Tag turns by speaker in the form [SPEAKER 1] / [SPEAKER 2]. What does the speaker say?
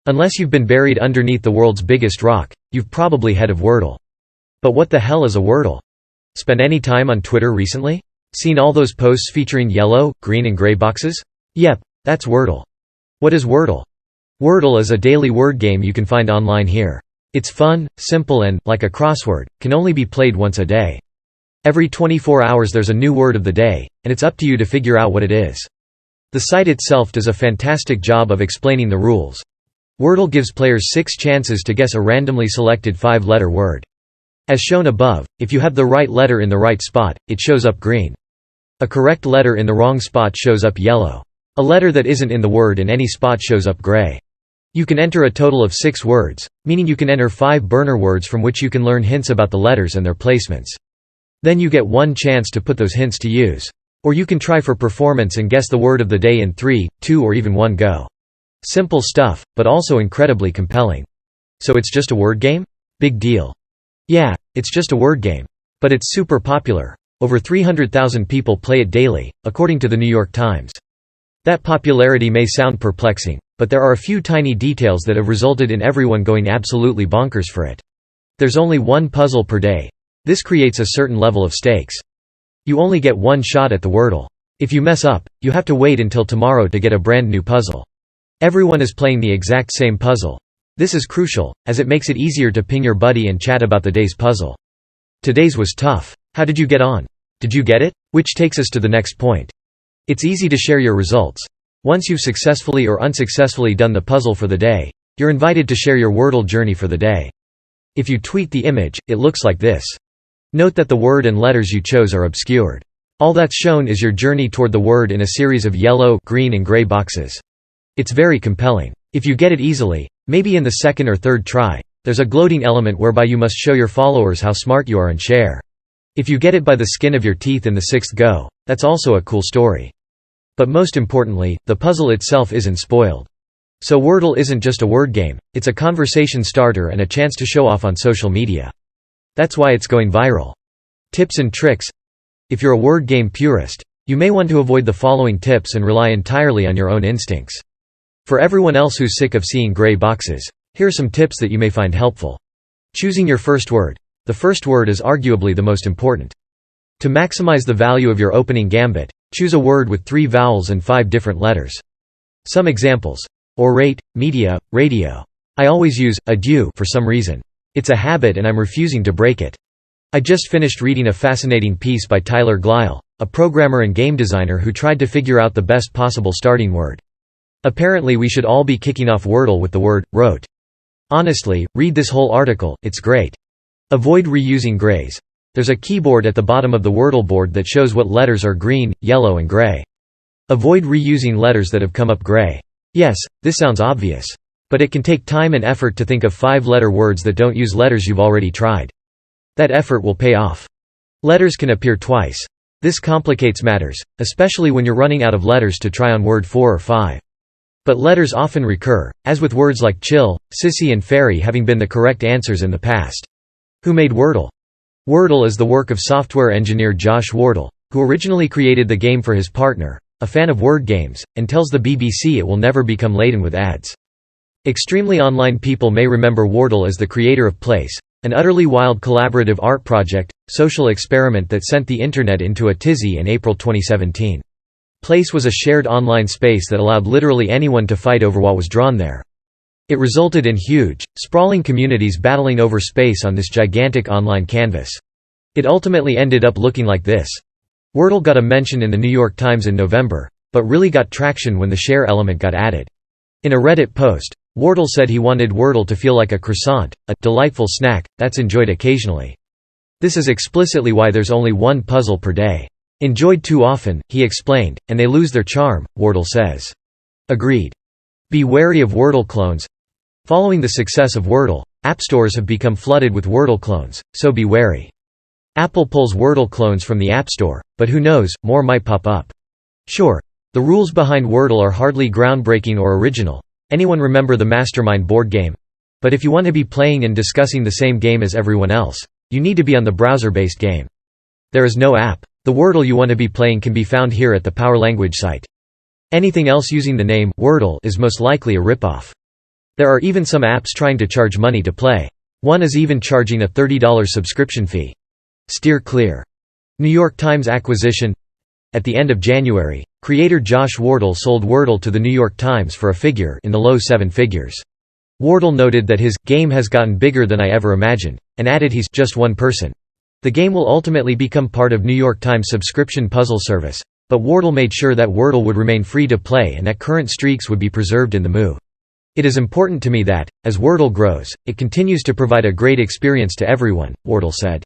[SPEAKER 1] Unless you've been buried underneath the world's biggest rock, you've probably heard of Wordle. But what the hell is a Wordle? Spent any time on Twitter recently? Seen all those posts featuring yellow, green and gray boxes? Yep, that's Wordle. What is Wordle? Wordle is a daily word game you can find online here. It's fun, simple and, like a crossword, can only be played once a day. Every 24 hours there's a new word of the day, and it's up to you to figure out what it is. The site itself does a fantastic job of explaining the rules. Wordle gives players 6 chances to guess a randomly selected 5-letter word. As shown above, if you have the right letter in the right spot, it shows up green. A correct letter in the wrong spot shows up yellow. A letter that isn't in the word in any spot shows up gray. You can enter a total of 6 words, meaning you can enter 5 burner words from which you can learn hints about the letters and their placements. Then you get 1 chance to put those hints to use. Or you can try for performance and guess the word of the day in 3, 2 or even 1 go. Simple stuff, but also incredibly compelling. So it's just a word game? Big deal. Yeah, it's just a word game. But it's super popular. Over 300,000 people play it daily, according to the New York Times. That popularity may sound perplexing, but there are a few tiny details that have resulted in everyone going absolutely bonkers for it. There's only 1 puzzle per day. This creates a certain level of stakes. You only get 1 shot at the Wordle. If you mess up, you have to wait until tomorrow to get a brand new puzzle. Everyone is playing the exact same puzzle. This is crucial, as it makes it easier to ping your buddy and chat about the day's puzzle. Today's was tough. How did you get on? Did you get it? Which takes us to the next point. It's easy to share your results. Once you've successfully or unsuccessfully done the puzzle for the day, you're invited to share your Wordle journey for the day. If you tweet the image, it looks like this. Note that the word and letters you chose are obscured. All that's shown is your journey toward the word in a series of yellow, green and gray boxes. It's very compelling. If you get it easily, maybe in the 2nd or 3rd try, there's a gloating element whereby you must show your followers how smart you are and share. If you get it by the skin of your teeth in the 6th go, that's also a cool story. But most importantly, the puzzle itself isn't spoiled. So Wordle isn't just a word game, it's a conversation starter and a chance to show off on social media. That's why it's going viral. Tips and tricks. If you're a word game purist, you may want to avoid the following tips and rely entirely on your own instincts. For everyone else who's sick of seeing gray boxes, here are some tips that you may find helpful. Choosing your first word. The first word is arguably the most important. To maximize the value of your opening gambit, choose a word with 3 vowels and 5 different letters. Some examples. Orate, media, radio. I always use adieu for some reason. It's a habit and I'm refusing to break it. I just finished reading a fascinating piece by Tyler Glyle, a programmer and game designer who tried to figure out the best possible starting word. Apparently we should all be kicking off Wordle with the word wrote. Honestly, read this whole article, it's great. Avoid reusing grays. There's a keyboard at the bottom of the Wordle board that shows what letters are green, yellow and gray. Avoid reusing letters that have come up gray. Yes, this sounds obvious. But it can take time and effort to think of 5-letter words that don't use letters you've already tried. That effort will pay off. Letters can appear twice. This complicates matters, especially when you're running out of letters to try on word 4 or 5. But letters often recur, as with words like chill, sissy and fairy having been the correct answers in the past. Who made Wordle? Wordle is the work of software engineer Josh Wardle, who originally created the game for his partner, a fan of word games, and tells the BBC it will never become laden with ads. Extremely online people may remember Wordle as the creator of Place, an utterly wild collaborative art project, social experiment that sent the internet into a tizzy in April 2017. Place was a shared online space that allowed literally anyone to fight over what was drawn there. It resulted in huge, sprawling communities battling over space on this gigantic online canvas. It ultimately ended up looking like this. Wordle got a mention in the New York Times in November, but really got traction when the share element got added. In a Reddit post, Wardle said he wanted Wordle to feel like a croissant, a delightful snack that's enjoyed occasionally. This is explicitly why there's only 1 puzzle per day. Enjoyed too often, he explained, and they lose their charm, Wardle says. Agreed. Be wary of Wordle clones. Following the success of Wordle, app stores have become flooded with Wordle clones, so be wary. Apple pulls Wordle clones from the App Store, but who knows, more might pop up. Sure, the rules behind Wordle are hardly groundbreaking or original. Anyone remember the Mastermind board game? But if you want to be playing and discussing the same game as everyone else, you need to be on the browser-based game. There is no app. The Wordle you want to be playing can be found here at the Power Language site. Anything else using the name Wordle is most likely a ripoff. There are even some apps trying to charge money to play. One is even charging a $30 subscription fee. Steer clear. New York Times acquisition. At the end of January, creator Josh Wardle sold Wordle to the New York Times for a figure in the low seven figures. Wardle noted that his game has gotten bigger than I ever imagined, and added he's just one person. The game will ultimately become part of New York Times' subscription puzzle service, but Wardle made sure that Wordle would remain free to play and that current streaks would be preserved in the move. It is important to me that, as Wordle grows, it continues to provide a great experience to everyone, Wardle said.